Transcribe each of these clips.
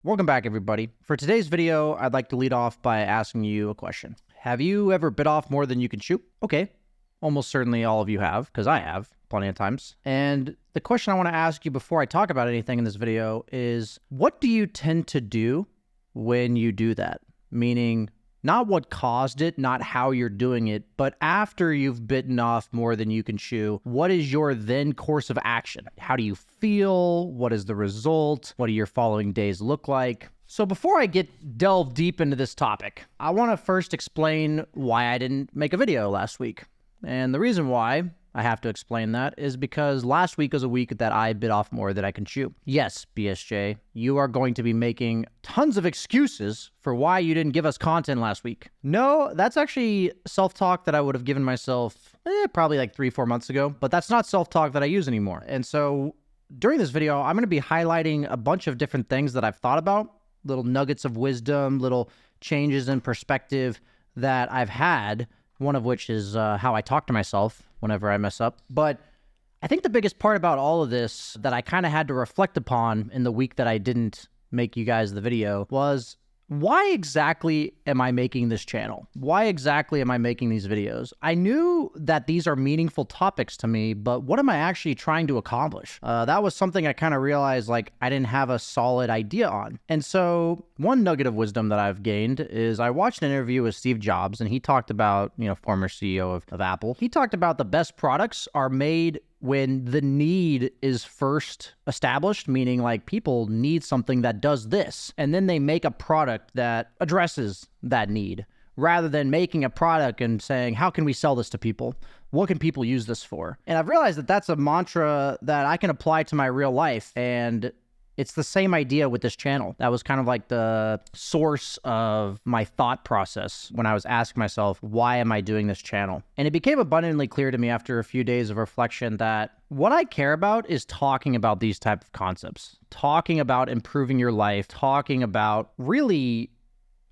Welcome back, everybody. For today's video, I'd like to lead off by asking you a question. Have you ever bit off more than you can chew? Okay, almost certainly all of you have, because I have plenty of times. And the question I want to ask you before I talk about anything in this video is, what do you tend to do when you do that? Meaning, not what caused it, not how you're doing it, but after you've bitten off more than you can chew, what is your then course of action? How do you feel? What is the result? What do your following days look like? So before I delve deep into this topic, I want to first explain why I didn't make a video last week. And the reason why I have to explain that is because last week was a week that I bit off more than I can chew. Yes, BSJ, you are going to be making tons of excuses for why you didn't give us content last week. No, that's actually self-talk that I would have given myself probably like 3-4 months ago, but that's not self-talk that I use anymore. And so during this video, I'm going to be highlighting a bunch of different things that I've thought about, little nuggets of wisdom, little changes in perspective that I've had, one of which is how I talk to myself whenever I mess up. But I think the biggest part about all of this that I kind of had to reflect upon in the week that I didn't make you guys the video was, why exactly am I making this channel? Why exactly am I making these videos? I knew that these are meaningful topics to me, but what am I actually trying to accomplish? That was something I kind of realized like I didn't have a solid idea on. And so one nugget of wisdom that I've gained is I watched an interview with Steve Jobs, and he talked about, former CEO of Apple. He talked about the best products are made when the need is first established, meaning like people need something that does this, and then they make a product that addresses that need, rather than making a product and saying, how can we sell this to people? What can people use this for? And I've realized that that's a mantra that I can apply to my real life, and it's the same idea with this channel. That was kind of like the source of my thought process when I was asking myself, why am I doing this channel? And it became abundantly clear to me after a few days of reflection that what I care about is talking about these type of concepts, talking about improving your life, talking about really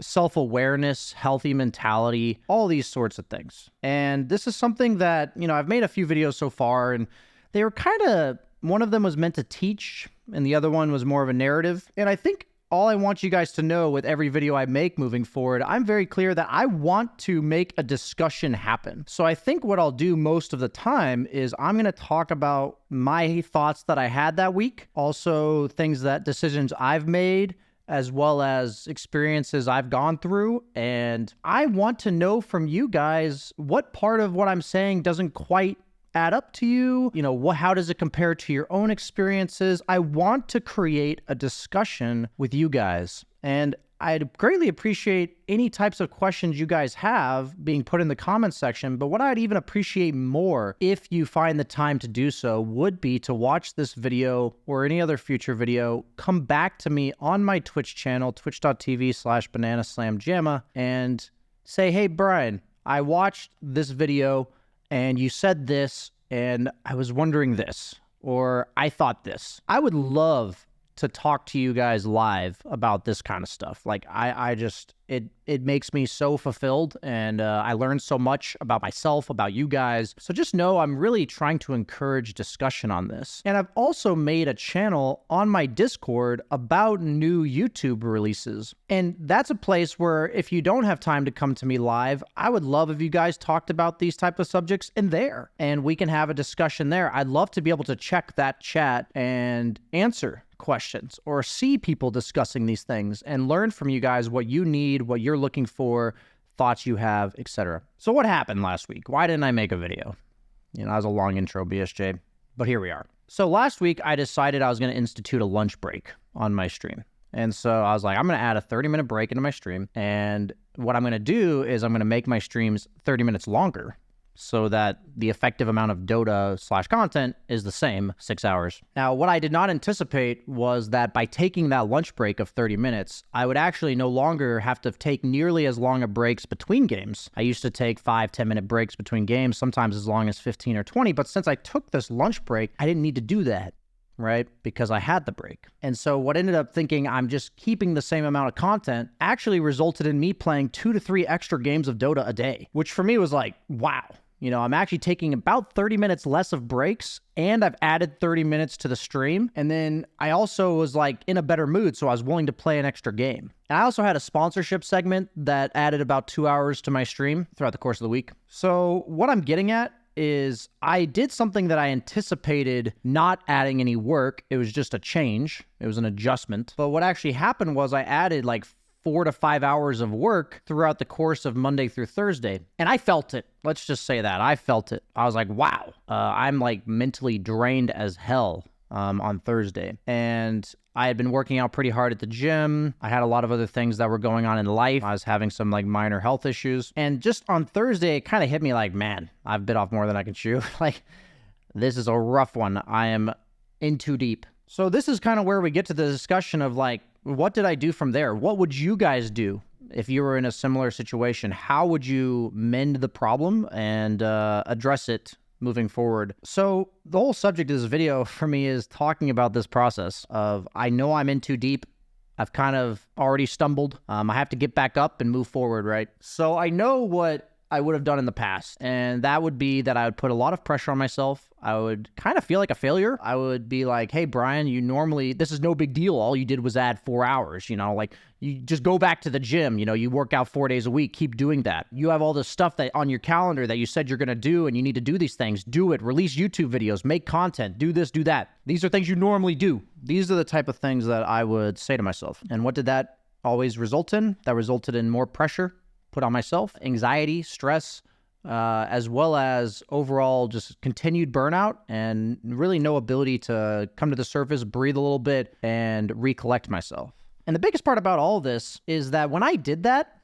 self-awareness, healthy mentality, all these sorts of things. And this is something that, I've made a few videos so far, and they were kind of, one of them was meant to teach, and the other one was more of a narrative. And I think all I want you guys to know with every video I make moving forward, I'm very clear that I want to make a discussion happen. So I think what I'll do most of the time is I'm going to talk about my thoughts that I had that week, also decisions I've made, as well as experiences I've gone through. And I want to know from you guys what part of what I'm saying doesn't quite add up to you. How does it compare to your own experiences? I want to create a discussion with you guys, and I'd greatly appreciate any types of questions you guys have being put in the comments section. But what I'd even appreciate more, if you find the time to do so, would be to watch this video or any other future video, come back to me on my Twitch channel, twitch.tv/bananaslamjamma, and say, hey, Brian, I watched this video and you said this, and I was wondering this, or I thought this. I would love to talk to you guys live about this kind of stuff. Like, it makes me so fulfilled, and I learned so much about myself, about you guys. So just know I'm really trying to encourage discussion on this. And I've also made a channel on my Discord about new YouTube releases. And that's a place where if you don't have time to come to me live, I would love if you guys talked about these type of subjects in there, and we can have a discussion there. I'd love to be able to check that chat and answer questions or see people discussing these things and learn from you guys what you need, what you're looking for, thoughts you have, etc. So what happened last week? Why didn't I make a video? That was a long intro, BSJ, but here we are. So last week I decided I was going to institute a lunch break on my stream. And so I was like, I'm going to add a 30-minute break into my stream. And what I'm going to do is I'm going to make my streams 30 minutes longer, so that the effective amount of Dota/content is the same, 6 hours. Now, what I did not anticipate was that by taking that lunch break of 30 minutes, I would actually no longer have to take nearly as long of breaks between games. I used to take 5-10-minute breaks between games, sometimes as long as 15 or 20, but since I took this lunch break, I didn't need to do that, right? Because I had the break. And so what ended up thinking I'm just keeping the same amount of content actually resulted in me playing 2 to 3 extra games of Dota a day, which for me was like, wow. You know, I'm actually taking about 30 minutes less of breaks, and I've added 30 minutes to the stream. And then I also was like in a better mood, so I was willing to play an extra game. And I also had a sponsorship segment that added about 2 hours to my stream throughout the course of the week. So what I'm getting at is I did something that I anticipated not adding any work. It was just a change. It was an adjustment. But what actually happened was I added like 4 to 5 hours of work throughout the course of Monday through Thursday. And I felt it. Let's just say that. I felt it. I was like, wow, I'm like mentally drained as hell on Thursday. And I had been working out pretty hard at the gym. I had a lot of other things that were going on in life. I was having some like minor health issues. And just on Thursday, it kind of hit me like, man, I've bit off more than I can chew. Like, this is a rough one. I am in too deep. So this is kind of where we get to the discussion of like, what did I do from there? What would you guys do if you were in a similar situation? How would you mend the problem and address it moving forward? So the whole subject of this video for me is talking about this process of, I know I'm in too deep. I've kind of already stumbled. I have to get back up and move forward, right? So I know what I would have done in the past, and that would be that I would put a lot of pressure on myself. I would kind of feel like a failure. I would be like, hey, Brian, this is no big deal. All you did was add 4 hours, you know, like you just go back to the gym, you know, you work out 4 days a week, keep doing that. You have all this stuff that on your calendar that you said you're going to do, and you need to do these things. Do it, release YouTube videos, make content, do this, do that. These are things you normally do. These are the type of things that I would say to myself. And what did that always result in? That resulted in more pressure put on myself, anxiety, stress, as well as overall just continued burnout and really no ability to come to the surface, breathe a little bit, and recollect myself. And the biggest part about all of this is that when I did that,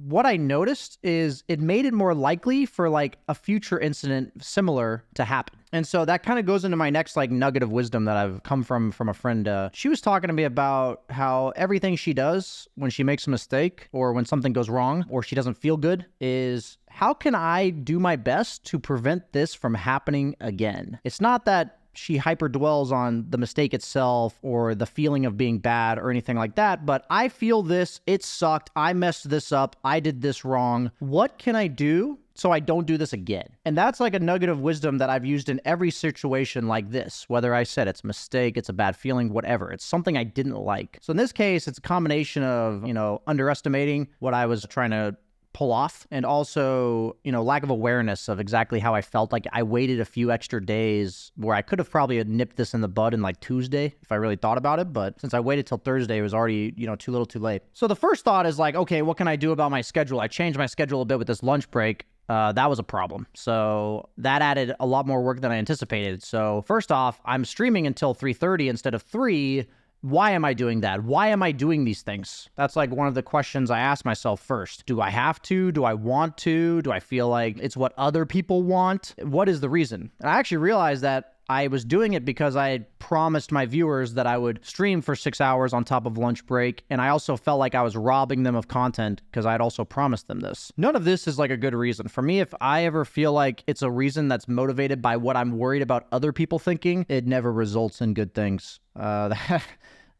what I noticed is it made it more likely for like a future incident similar to happen. And so that kind of goes into my next like nugget of wisdom that I've come from a friend. She was talking to me about how everything she does when she makes a mistake or when something goes wrong or she doesn't feel good is, how can I do my best to prevent this from happening again? It's not that she hyper dwells on the mistake itself or the feeling of being bad or anything like that, but I feel this, it sucked, I messed this up, I did this wrong. What can I do so I don't do this again? And that's like a nugget of wisdom that I've used in every situation like this, whether I said it's a mistake, it's a bad feeling, whatever. It's something I didn't like. So in this case, it's a combination of, you know, underestimating what I was trying to pull off, and also, you know, lack of awareness of exactly how I felt. Like I waited a few extra days where I could have probably nipped this in the bud in like Tuesday if I really thought about it, but since I waited till Thursday, it was already, you know, too little too late. So the first thought is like, okay, what can I do about my schedule? I changed my schedule a bit with this lunch break. That was a problem. So that added a lot more work than I anticipated. So first off, I'm streaming until 3:30 instead of 3. Why am I doing that? Why am I doing these things? That's like one of the questions I ask myself first. Do I have to? Do I want to? Do I feel like it's what other people want? What is the reason? And I actually realized that I was doing it because I had promised my viewers that I would stream for 6 hours on top of lunch break. And I also felt like I was robbing them of content because I had also promised them this. None of this is like a good reason. For me, if I ever feel like it's a reason that's motivated by what I'm worried about other people thinking, it never results in good things.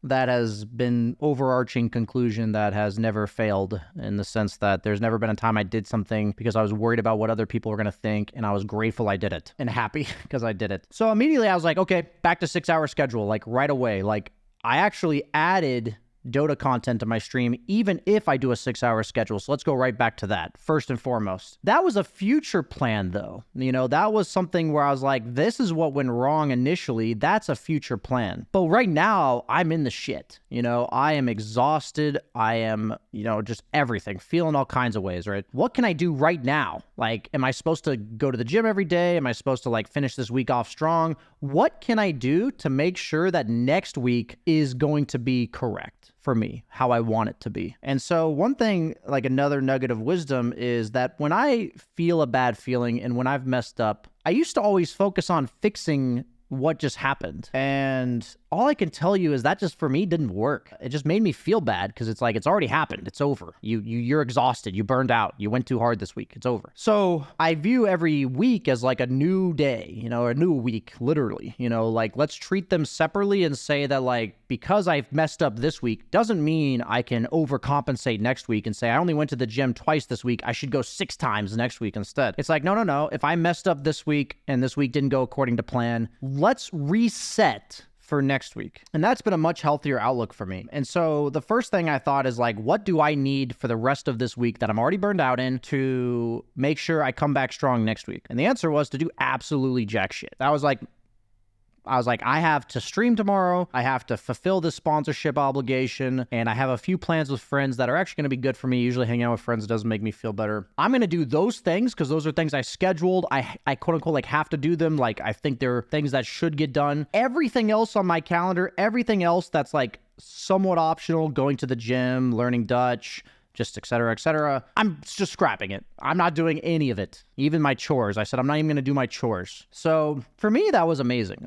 That has been overarching conclusion that has never failed, in the sense that there's never been a time I did something because I was worried about what other people were going to think, and I was grateful I did it and happy because I did it. So immediately I was like, okay, back to 6 hour schedule, like right away. Like I actually added Dota content to my stream, even if I do a 6 hour schedule. So let's go right back to that first and foremost. That was a future plan though. You know, that was something where I was like, this is what went wrong initially. That's a future plan. But right now I'm in the shit. You know, I am exhausted. I am, you know, just everything, feeling all kinds of ways, right? What can I do right now? Like, am I supposed to go to the gym every day? Am I supposed to like finish this week off strong? What can I do to make sure that next week is going to be correct for me, how I want it to be? And so one thing, like another nugget of wisdom, is that when I feel a bad feeling and when I've messed up, I used to always focus on fixing what just happened. And all I can tell you is that just for me didn't work. It just made me feel bad because it's like, it's already happened. It's over. You're exhausted. You burned out. You went too hard this week. It's over. So I view every week as like a new day, you know, a new week, literally, you know, like let's treat them separately and say that like, because I've messed up this week doesn't mean I can overcompensate next week and say, I only went to the gym twice this week. I should go 6 times next week instead. It's like, no. If I messed up this week and this week didn't go according to plan, let's reset for next week. And that's been a much healthier outlook for me. And so the first thing I thought is like, what do I need for the rest of this week that I'm already burned out in to make sure I come back strong next week? And the answer was to do absolutely jack shit. I was like, I have to stream tomorrow. I have to fulfill this sponsorship obligation. And I have a few plans with friends that are actually going to be good for me. Usually hanging out with friends doesn't make me feel better. I'm going to do those things because those are things I scheduled. I quote unquote like have to do them. Like I think they're things that should get done. Everything else on my calendar, everything else that's like somewhat optional, going to the gym, learning Dutch, just et cetera, I'm just scrapping it. I'm not doing any of it. Even my chores. I said, I'm not even going to do my chores. So for me, that was amazing.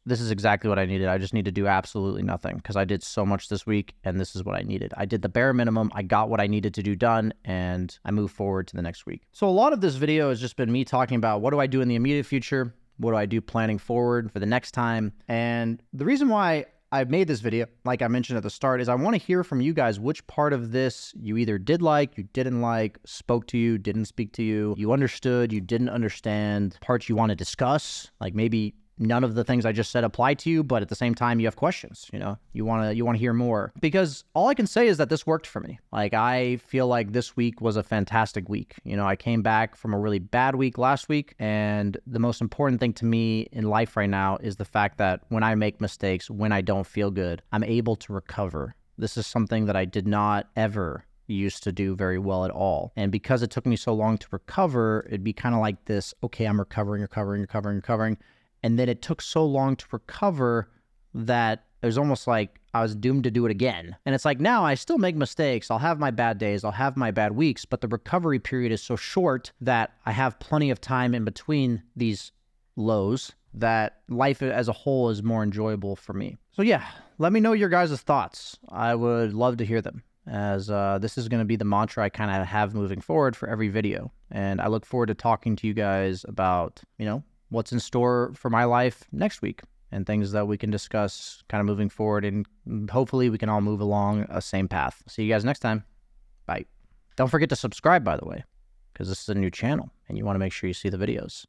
This is exactly what I needed. I just need to do absolutely nothing because I did so much this week and this is what I needed. I did the bare minimum. I got what I needed to do done and I moved forward to the next week. So a lot of this video has just been me talking about what do I do in the immediate future? What do I do planning forward for the next time? And the reason why I've made this video, like I mentioned at the start, is I want to hear from you guys which part of this you either did like, you didn't like, spoke to you, didn't speak to you, you understood, you didn't understand, parts you want to discuss, like maybe none of the things I just said apply to you, but at the same time you have questions, you know, you want to hear more. Because all I can say is that this worked for me. Like I feel like this week was a fantastic week. You know, I came back from a really bad week last week, and the most important thing to me in life right now is the fact that when I make mistakes, when I don't feel good, I'm able to recover. This is something that I did not ever used to do very well at all. And because it took me so long to recover, it'd be kind of like this, okay, I'm recovering. And then it took so long to recover that it was almost like I was doomed to do it again. And it's like, now I still make mistakes. I'll have my bad days. I'll have my bad weeks. But the recovery period is so short that I have plenty of time in between these lows that life as a whole is more enjoyable for me. So yeah, let me know your guys' thoughts. I would love to hear them, as this is going to be the mantra I kind of have moving forward for every video. And I look forward to talking to you guys about, you know, what's in store for my life next week and things that we can discuss kind of moving forward. And hopefully we can all move along a same path. See you guys next time. Bye. Don't forget to subscribe, by the way, because this is a new channel and you want to make sure you see the videos.